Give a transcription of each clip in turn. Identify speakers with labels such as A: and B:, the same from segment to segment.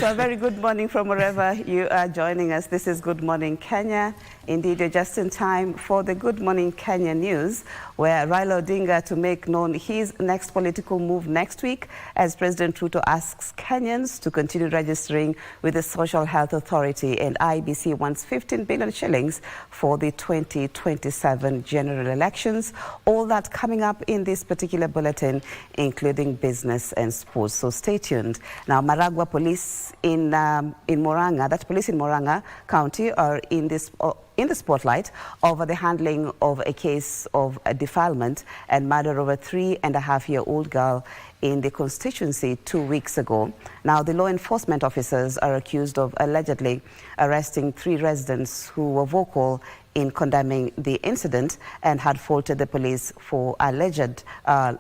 A: So a very good morning from wherever you are joining us. This is Good Morning Kenya. Indeed, you're just in time for the Good Morning Kenya news, where Raila Odinga to make known his next political move next week as President Ruto asks Kenyans to continue registering with the Social Health Authority, and IBC wants 15 billion shillings for the 2027 general elections. All that coming up in this particular bulletin, including business and sports. So stay tuned. Now, Maragua police in Murang'a County are in the spotlight over the handling of a case of defilement and murder of a 3.5-year-old girl in the constituency 2 weeks ago. Now, the law enforcement officers are accused of allegedly arresting 3 residents who were vocal in condemning the incident and had faulted the police for alleged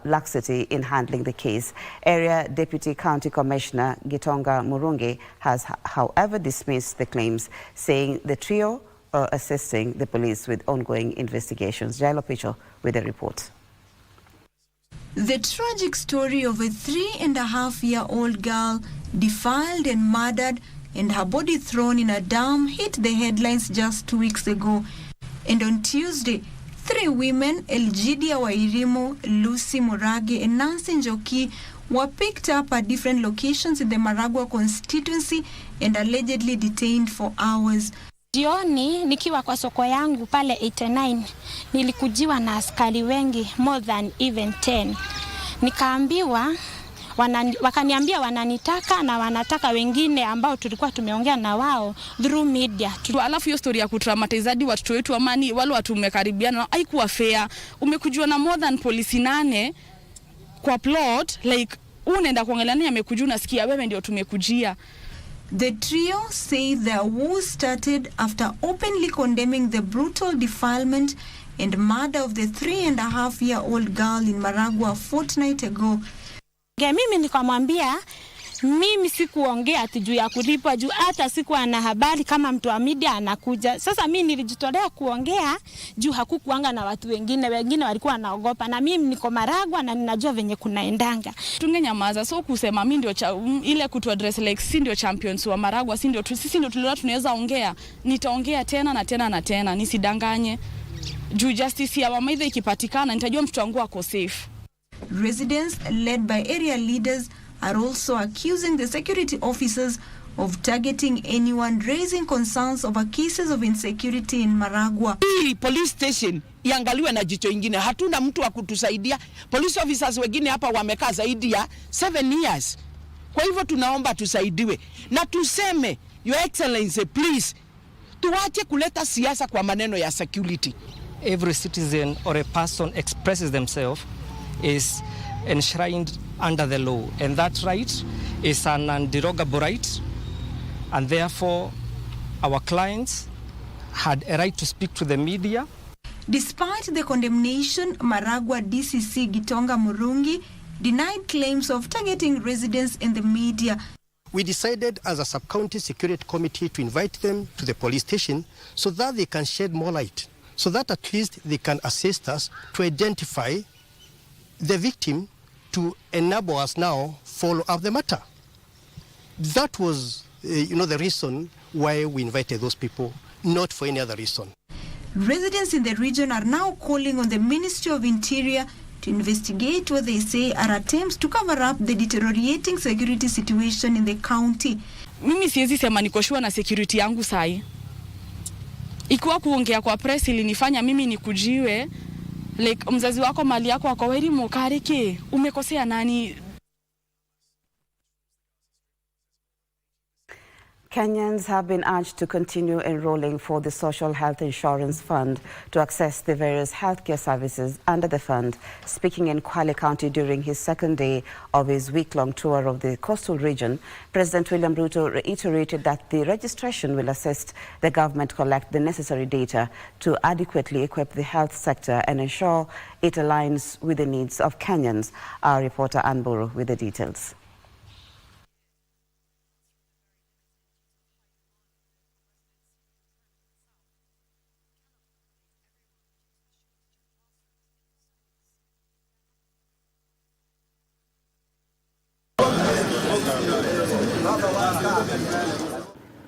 A: laxity in handling the case. Area Deputy County Commissioner Gitonga Murungi has, however, dismissed the claims, saying the trio are assisting the police with ongoing investigations. Jailo Picho with a report.
B: The tragic story of a 3.5-year-old girl defiled and murdered and her body thrown in a dam hit the headlines just 2 weeks ago. And on Tuesday, 3 women, Elgidia Wairimo, Lucy Murage and Nancy Njoki, were picked up at different locations in the Maragua constituency and allegedly detained for hours.
C: Jioni nikiwa kwa soko yangu pale 89 nilikujiwa na askari wengi, more than even 10. Nikaambiwa wakaniambia wananitaka na wanataka wengine ambao tulikuwa tumeongea na wao through media.
D: Alafu hiyo story ya kutraumatize watoto wetu amani wale watu umekaribiana haikuwa fair. Umekujua na more than polisi 8 kwa plot, like unaenda kuangalia amekujua nasikia wewe ndio tumekujia.
B: The trio say their war started after openly condemning the brutal defilement and murder of the 3.5-year-old girl in Maragua a fortnight ago.
C: Mimi nikamwambia mimi sikuongea ati juu ya kulipwa, juu hata sikuwa na habari kama mtu wa media anakuja. Sasa mimi nilijitolea kuongea juu hakukuanga na watu wengine walikuwa wanaogopa, na mimi niko Maragua na ninajua venye kunaendanga.
D: Tungenyamaza, so kusema mimi ndio ile kutu address like si ndio champions wa Maragua, sisi ndio tunaweza ongea. Nitaongea tena na tena na tena, nisidanganye. Juu justice ya mama ikipatikana nitajua mtoto wangu ako safe.
B: Residents led by area leaders are also accusing the security officers of targeting anyone raising concerns over cases of insecurity in Maragua.
E: Hii police station iangaliwe na jicho ingine. Hatuna mtu wa kutusaidia. Police officers wengine hapa wamekaa zaidi ya 7 years. Kwa hivyo tunaomba tusaidiwe. Na tuseme, Your Excellency, please, tuache kuleta siasa kwa maneno ya security.
F: Every citizen or a person expresses themselves is enshrined under the law, and that right is an underogable right, and therefore our clients had a right to speak to the media.
B: Despite the condemnation, Maragua DCC Gitonga Murungi denied claims of targeting residents in the media.
G: We decided as a sub-county security committee to invite them to the police station so that they can shed more light, so that at least they can assist us to identify the victim to enable us now follow up the matter. That was, the reason why we invited those people, not for any other reason.
B: Residents in the region are now calling on the Ministry of Interior to investigate what they say are attempts to cover up the deteriorating security situation in the county.
D: Mimi siwezi sema niko sure na security yangu sahi. Ikiwa kuongea kwa press ilinifanya mimi nikujiwe, like mzazi wako mali yako wako weri mokareke, umekosea nani?
A: Kenyans have been urged to continue enrolling for the Social Health Insurance Fund to access the various healthcare services under the fund. Speaking in Kwale County during his second day of his week-long tour of the coastal region, President William Ruto reiterated that the registration will assist the government collect the necessary data to adequately equip the health sector and ensure it aligns with the needs of Kenyans. Our reporter Anburu with the details.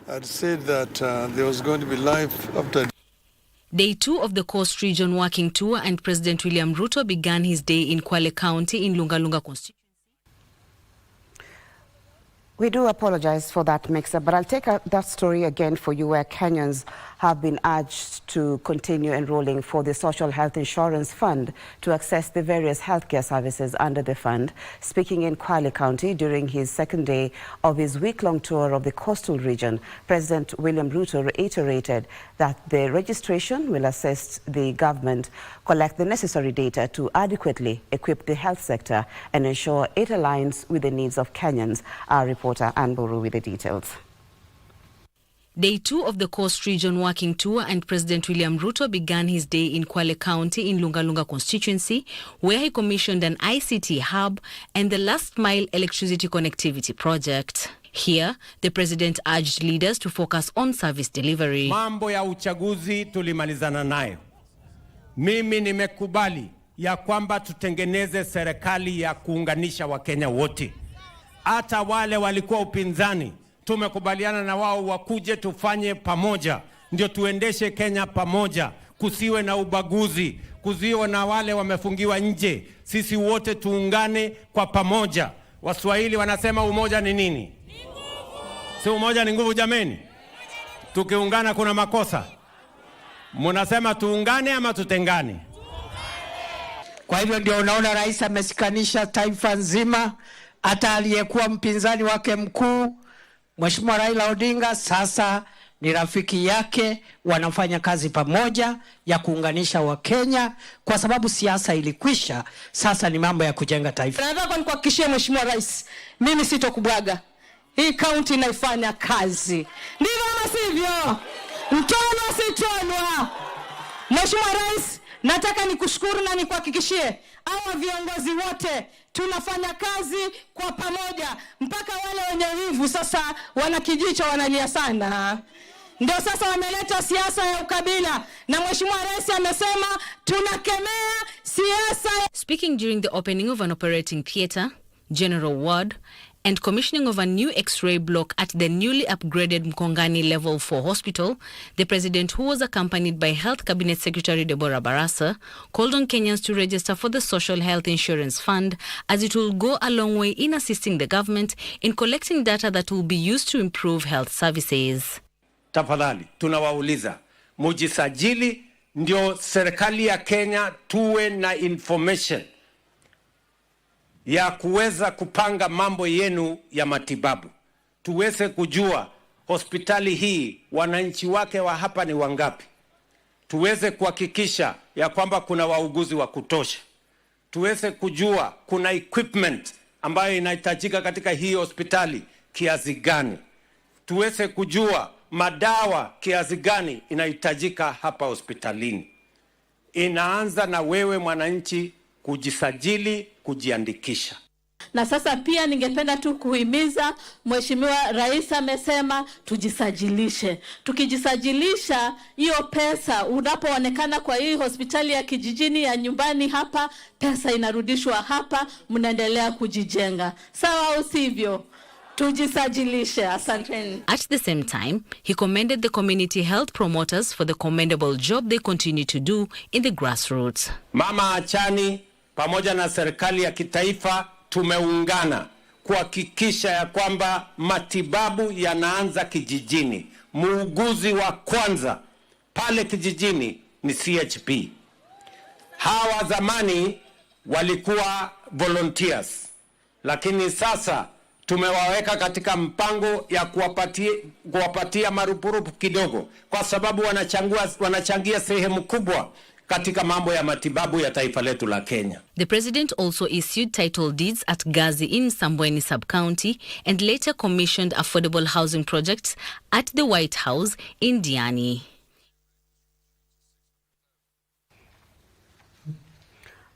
H: I'd said that there was going to be life after.
I: Day 2 of the Coast Region Working Tour, and President William Ruto began his day in Kwale County in Lungalunga constituency.
A: We do apologize for that mix-up, but I'll take that story again for you, where Kenyans have been urged to continue enrolling for the Social Health Insurance Fund to access the various healthcare services under the fund. Speaking in Kwale County during his second day of his week-long tour of the coastal region, President William Ruto reiterated that the registration will assist the government collect the necessary data to adequately equip the health sector and ensure it aligns with the needs of Kenyans. Our reporter Ann Boru with the details.
I: Day 2 of the Coast Region Working Tour, and President William Ruto began his day in Kwale County in Lungalunga constituency, where he commissioned an ICT hub and the last mile electricity connectivity project. Here, the president urged leaders to focus on service delivery.
J: Mambo ya uchaguzi tulimalizana nayo. Mimi nimekubali ya kwamba tutengeneze serikali ya kuunganisha Wakenya wote. Hata wale walikuwa upinzani, tumekubaliana na wao wakuje tufanye pamoja, ndio tuendeshe Kenya pamoja, kusiwe na ubaguzi, kusiwe na wale wamefungiwa nje. Sisi wote tuungane kwa pamoja. Waswahili wanasema umoja ni nini? Si umoja ni nguvu jameni? Tukiungana kuna makosa. Munasema tuungane ama tutengane?
E: Kwa hivyo ndio unaona rais amesikanisha taifa nzima, hata aliyekuwa mpinzani wake mkuu Mheshimiwa Raila Odinga sasa ni rafiki yake, wanafanya kazi pamoja ya kuunganisha Wakenya, kwa sababu siasa ilikwisha, sasa ni mambo ya kujenga taifa.
K: Nataka nikuhakikishie Mheshimiwa Rais, mimi sitokubwaga. Hii kaunti inaifanya kazi. Ndivyo ama sivyo? Mtono sitonwa. Mheshimiwa Rais, nataka nikushukuru na nikuhakikishie hawa viongozi wote tunafanya kazi kwa pamoja, mpaka wale wenye wivu sasa wana kijicho wanalia sana. Ndio sasa wameleta siasa ya ukabila, na Mheshimiwa Rais amesema tunakemea siasa.
I: Speaking during the opening of an operating theatre, general ward, and commissioning of a new X-ray block at the newly upgraded Mkongani Level 4 Hospital, the President, who was accompanied by Health Cabinet Secretary Deborah Barasa, called on Kenyans to register for the Social Health Insurance Fund, as it will go a long way in assisting the government in collecting data that will be used to improve health services.
J: Tafadhali, tunawauliza, mujisajili ndio serikali ya Kenya tuwe na information ya kuweza kupanga mambo yenu ya matibabu. Tuweze kujua hospitali hii wananchi wake wa hapa ni wangapi. Tuweze kuhakikisha ya kwamba kuna wauguzi wa kutosha. Tuweze kujua kuna equipment ambayo inahitajika katika hii hospitali kiasi gani. Tuweze kujua madawa kiasi gani inahitajika hapa hospitalini. Inaanza na wewe mwananchi kujisajili, kujiandikisha.
K: Na sasa pia ningependa tu kuhimiza, Mheshimiwa Rais amesema tujisajilishe. Tukijisajilisha, hiyo pesa unapoonekana kwa hii hospitali ya kijijini ya nyumbani hapa, pesa inarudishwa hapa, mnaendelea kujijenga. Sawa au sivyo? Tujisajilishe. Asanteni.
I: At the same time, he commended the community health promoters for the commendable job they continue to do in the grassroots.
J: Mama Achani pamoja na serikali ya kitaifa tumeungana kuhakikisha ya kwamba matibabu yanaanza kijijini. Muuguzi wa kwanza pale kijijini ni CHP. Hawa zamani walikuwa volunteers, lakini sasa tumewaweka katika mpango ya kuwapatia marupurupu kidogo, kwa sababu wanachangia sehemu kubwa katika mambo ya matibabu ya taifa letu la Kenya.
I: The president also issued title deeds at Gazi in Sambweni sub-county and later commissioned affordable housing projects at the White House in Diani.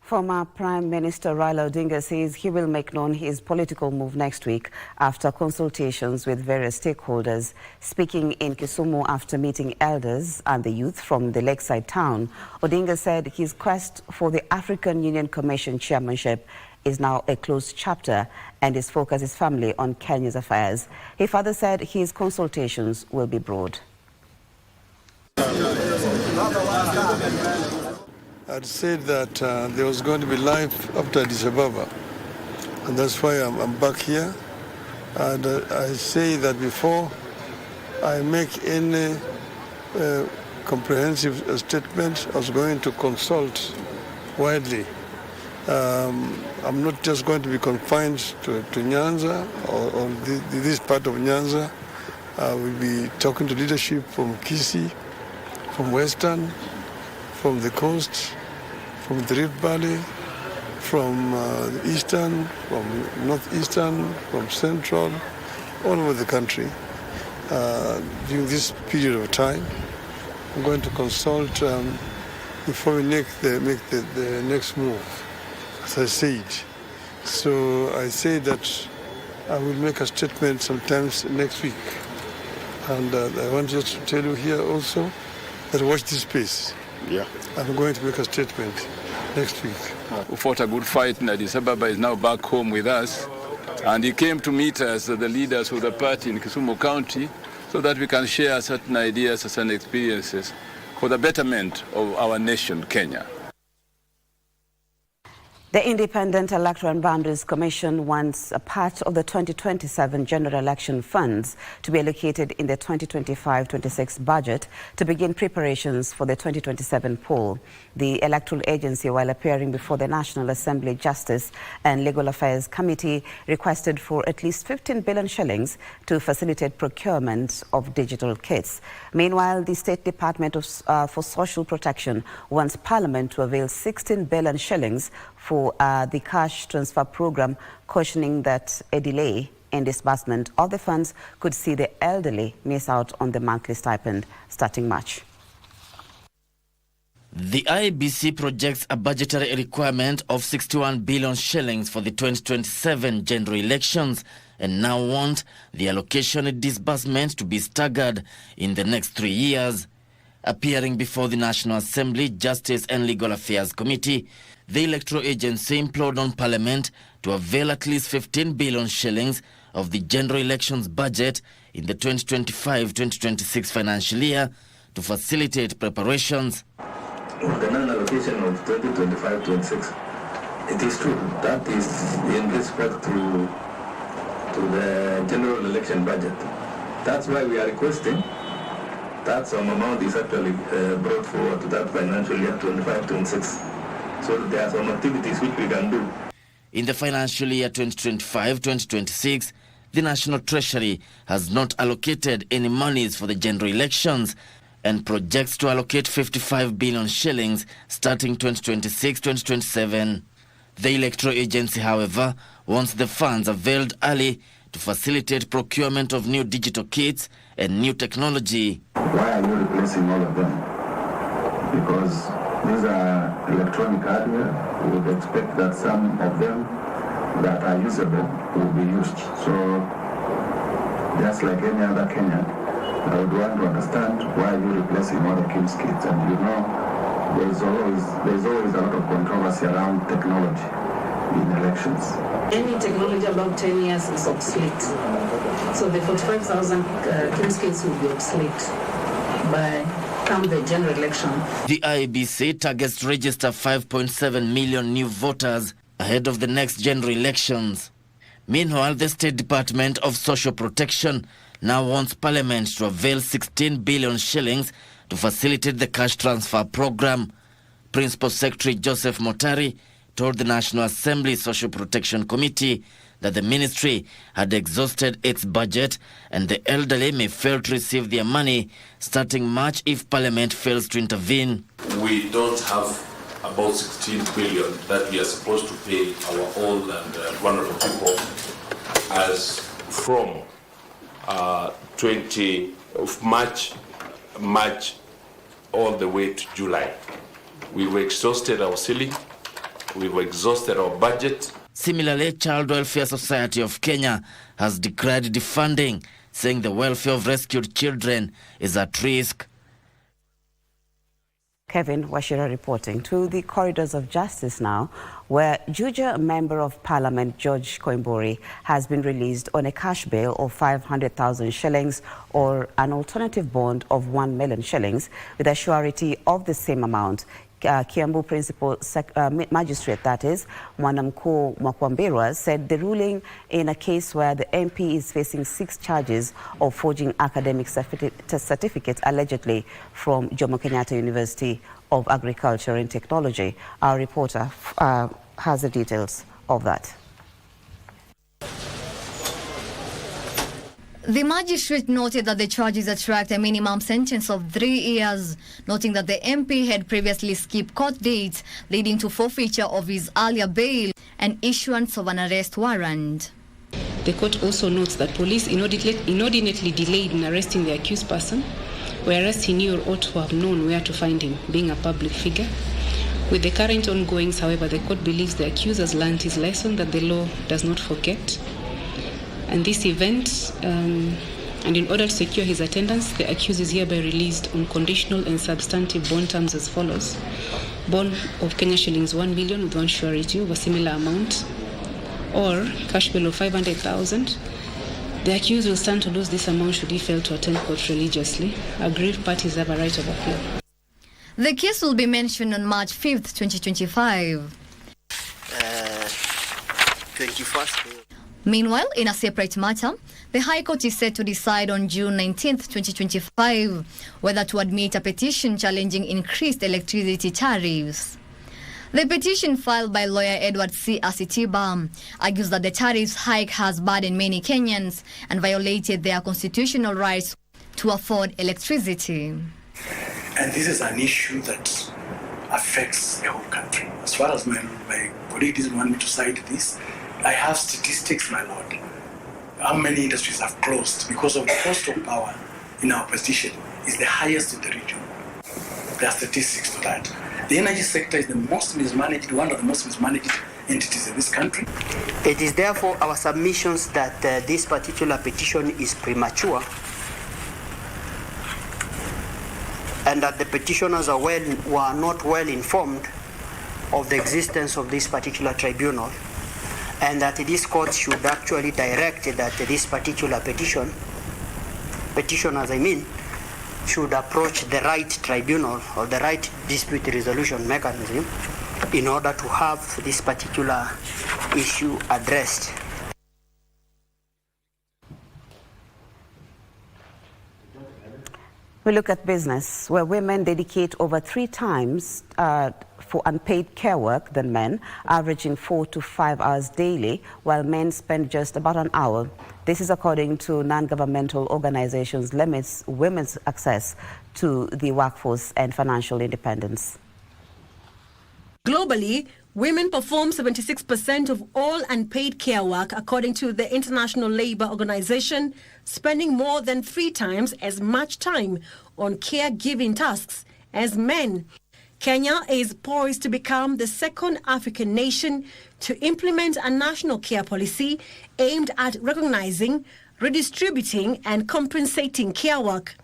A: Former Prime Minister Raila Odinga says he will make known his political move next week after consultations with various stakeholders. Speaking in Kisumu after meeting elders and the youth from the lakeside town, Odinga said his quest for the African Union Commission chairmanship is now a closed chapter and his focus is firmly on Kenya's affairs. He further said his consultations will be broad.
H: I'd said that there was going to be life after Addis Ababa, and that's why I'm back here. And I say that before I make any comprehensive statement, I was going to consult widely. I'm not just going to be confined to Nyanza or this part of Nyanza. I will be talking to leadership from Kisii, from Western, from the coast, from the Rift Valley, from the Eastern, from Northeastern, from Central, all over the country. During this period of time, I'm going to consult before we make the next move, as I said. So I say that I will make a statement sometimes next week. And I want just to tell you here also that watch this space.
L: Yeah.
H: I'm going to make a statement next week.
L: Who fought a good fight in Addis Ababa is now back home with us. And he came to meet us, the leaders of the party in Kisumu County, so that we can share certain ideas and certain experiences for the betterment of our nation, Kenya.
A: The Independent Electoral and Boundaries Commission wants a part of the 2027 general election funds to be allocated in the 2025-26 budget to begin preparations for the 2027 poll. The electoral agency, while appearing before the National Assembly Justice and Legal Affairs Committee, requested for at least 15 billion shillings to facilitate procurement of digital kits. Meanwhile, the State Department for Social Protection wants Parliament to avail 16 billion shillings for the cash transfer program, cautioning that a delay in disbursement of the funds could see the elderly miss out on the monthly stipend starting March.
M: The IBC projects a budgetary requirement of 61 billion shillings for the 2027 general elections and now want the allocation disbursement to be staggered in the next 3 years. Appearing before the National Assembly Justice and Legal Affairs Committee, the electoral agency implored on Parliament to avail at least 15 billion shillings of the general elections budget in the 2025-2026 financial year to facilitate preparations.
N: The non-allocation of 2025-26, it is true that is in respect to the general election budget. That's why we are requesting that some amount is actually brought forward to that financial year 25-26. So there are some activities which we can do.
M: In the financial year 2025-2026, the National Treasury has not allocated any monies for the general elections and projects to allocate 55 billion shillings starting 2026-2027. The electoral agency, however, wants the funds availed early to facilitate procurement of new digital kits and new technology.
N: Why are you replacing all of them? Because these are electronic hardware. We would expect that some of them that are usable will be used. So, just like any other Kenyan, I would want to understand why you're replacing all the KIMS kits. And you know, there's always a lot of controversy around technology in elections.
O: Any technology above 10 years is obsolete. So the 45,000 KIMS kits will be obsolete by come the general election.
M: The IBC targets to register 5.7 million new voters ahead of the next general elections. Meanwhile, the State Department of Social Protection now wants Parliament to avail 16 billion shillings to facilitate the cash transfer program. Principal Secretary Joseph Motari told the National Assembly Social Protection Committee that the ministry had exhausted its budget and the elderly may fail to receive their money starting March if Parliament fails to intervene.
P: We don't have about 16 billion that we are supposed to pay our old and vulnerable people as from 20 of March all the way to July. We've exhausted our ceiling, we've exhausted our budget.
M: Similarly, Child Welfare Society of Kenya has declared defunding, saying the welfare of rescued children is at risk.
A: Kevin Washira reporting to the corridors of justice now, where Juja Member of Parliament George Koimburi has been released on a cash bail of 500,000 shillings or an alternative bond of 1 million shillings with a surety of the same amount. Kiambu Principal Magistrate, that is, Mwanamkuu Mwakwambirwa, said the ruling in a case where the MP is facing 6 charges of forging academic certificates allegedly from Jomo Kenyatta University of Agriculture and Technology. Our reporter has the details of that.
Q: The magistrate noted that the charges attract a minimum sentence of 3 years, noting that the MP had previously skipped court dates, leading to forfeiture of his earlier bail and issuance of an arrest warrant.
R: The court also notes that police inordinately delayed in arresting the accused person, whereas he knew or ought to have known where to find him, being a public figure. With the current ongoings, however, the court believes the accused has learned his lesson that the law does not forget. And this event, and in order to secure his attendance, the accused is hereby released on conditional and substantive bond terms as follows. Bond of Kenya shillings 1 million with 1 surety of a similar amount, or cash bail of 500,000. The accused will stand to lose this amount should he fail to attend court religiously. Aggrieved parties have a right of appeal.
Q: The case will be mentioned on March 5th, 2025.
S: 21st.
Q: Meanwhile, in a separate matter, the High Court is set to decide on June 19th, 2025, whether to admit a petition challenging increased electricity tariffs. The petition filed by lawyer Edward C. Asitiba argues that the tariffs hike has burdened many Kenyans and violated their constitutional rights to afford electricity.
S: And this is an issue that affects the whole country. As far as my colleague doesn't want me to cite this, I have statistics, my lord. How many industries have closed because of the cost of power in our position is the highest in the region. There are statistics to that. The energy sector is the most mismanaged, one of the most mismanaged entities in this country.
T: It is therefore our submissions that this particular petition is premature and that the petitioners were not well informed of the existence of this particular tribunal, and that this court should actually direct that this particular petitioners should approach the right tribunal or the right dispute resolution mechanism in order to have this particular issue addressed.
A: We look at business, where women dedicate over 3 times for unpaid care work than men, averaging 4 to 5 hours daily, while men spend just about an hour. This is according to non-governmental organizations limits women's access to the workforce and financial independence.
U: Globally, women perform 76% of all unpaid care work, according to the International Labour Organization, spending more than 3 times as much time on caregiving tasks as men. Kenya is poised to become the second African nation to implement a national care policy aimed at recognizing, redistributing, and compensating care work.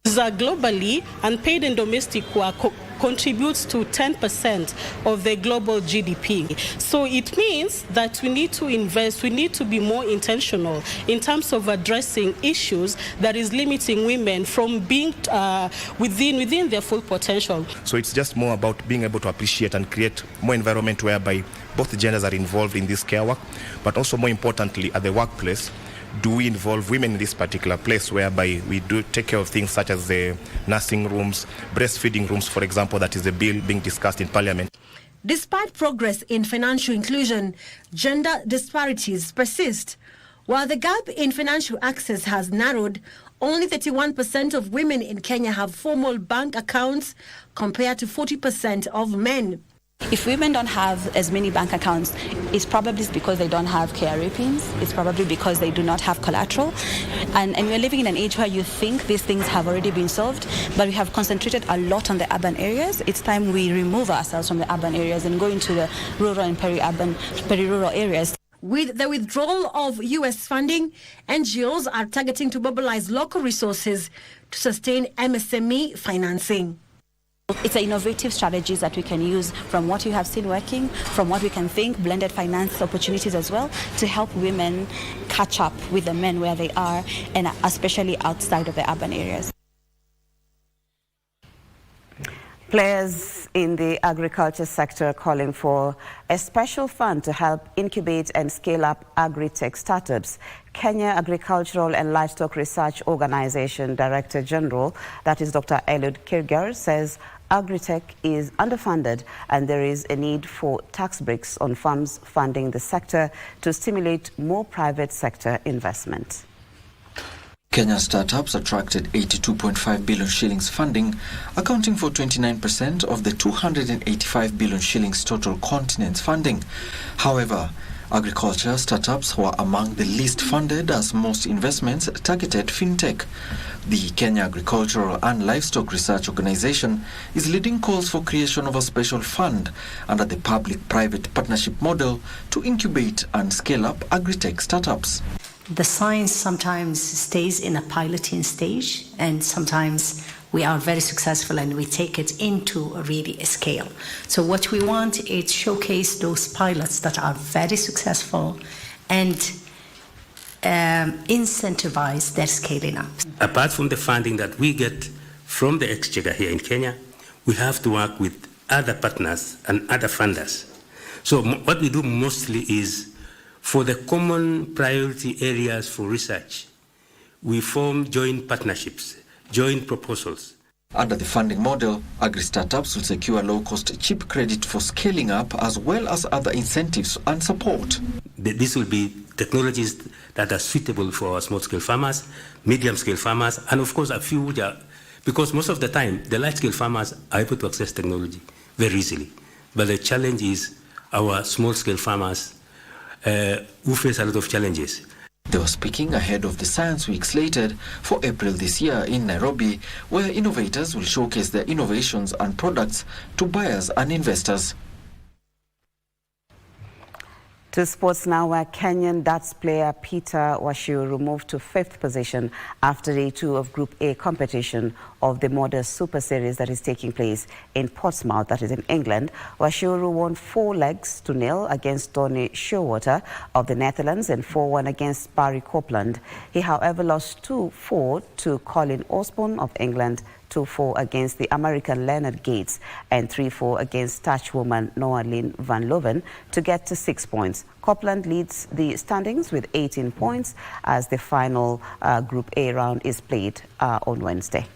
V: Globally, unpaid and domestic work contributes to 10% of the global GDP. So it means that we need to invest, we need to be more intentional in terms of addressing issues that is limiting women from being within their full potential.
W: So it's just more about being able to appreciate and create more environment whereby both genders are involved in this care work, but also more importantly at the workplace, do we involve women in this particular place whereby we do take care of things such as the nursing rooms, breastfeeding rooms, for example, that is a bill being discussed in Parliament.
U: Despite progress in financial inclusion, gender disparities persist. While the gap in financial access has narrowed, only 31% of women in Kenya have formal bank accounts compared to 40% of men.
X: If women don't have as many bank accounts, it's probably because they don't have KRA pins. It's probably because they do not have collateral. And we're living in an age where you think these things have already been solved, but we have concentrated a lot on the urban areas. It's time we remove ourselves from the urban areas and go into the rural and peri-rural areas.
U: With the withdrawal of U.S. funding, NGOs are targeting to mobilize local resources to sustain MSME financing.
X: It's innovative strategies that we can use from what you have seen working, from what we can think, blended finance opportunities as well, to help women catch up with the men where they are, and especially outside of the urban areas.
A: Players in the agriculture sector are calling for a special fund to help incubate and scale up agri-tech startups. Kenya Agricultural and Livestock Research Organization Director General, that is Dr. Eliud Kirgar, says agri-tech is underfunded and there is a need for tax breaks on farms funding the sector to stimulate more private sector investment.
B: Kenya startups attracted 82.5 billion shillings funding, accounting for 29% of the 285 billion shillings total continent's funding. However, agriculture startups were among the least funded, as most investments targeted fintech. The Kenya Agricultural and Livestock Research Organization is leading calls for creation of a special fund under the public-private partnership model to incubate and scale up agri-tech startups.
C: The science sometimes stays in a piloting stage, and sometimes we are very successful and we take it into really a scale. So what we want is showcase those pilots that are very successful and incentivize their scaling up.
F: Apart from the funding that we get from the exchequer here in Kenya, we have to work with other partners and other funders. So what we do mostly is, for the common priority areas for research, we form joint partnerships, joint proposals.
B: Under the funding model, agri-startups will secure low-cost, cheap credit for scaling up, as well as other incentives and support.
F: This will be technologies that are suitable for our small-scale farmers, medium-scale farmers, and of course a few which are, because most of the time the large-scale farmers are able to access technology very easily. But the challenge is our small-scale farmers who face a lot of challenges.
B: They were speaking ahead of the Science Week slated for April this year in Nairobi, where innovators will showcase their innovations and products to buyers and investors.
A: To sports now, where Kenyan darts player Peter Washiuru moved to 5th position after day 2 of Group A competition of the Modern Super Series that is taking place in Portsmouth, that is in England. Washiuru won 4-0 against Tony Showalter of the Netherlands and 4-1 against Barry Copeland. He, however, lost 2-4 to Colin Osborne of England, 2-4 against the American Leonard Gates, and 3-4 against Dutchwoman Noah Lynn van Loven to get to 6 points. Copeland leads the standings with 18 points as the final Group A round is played on Wednesday.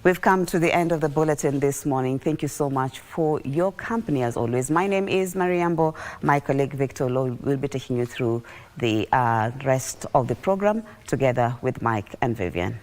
A: We've come to the end of the bulletin this morning. Thank you so much for your company as always. My name is Mariambo. My colleague Victor Lo will be taking you through the rest of the program together with Mike and Vivian.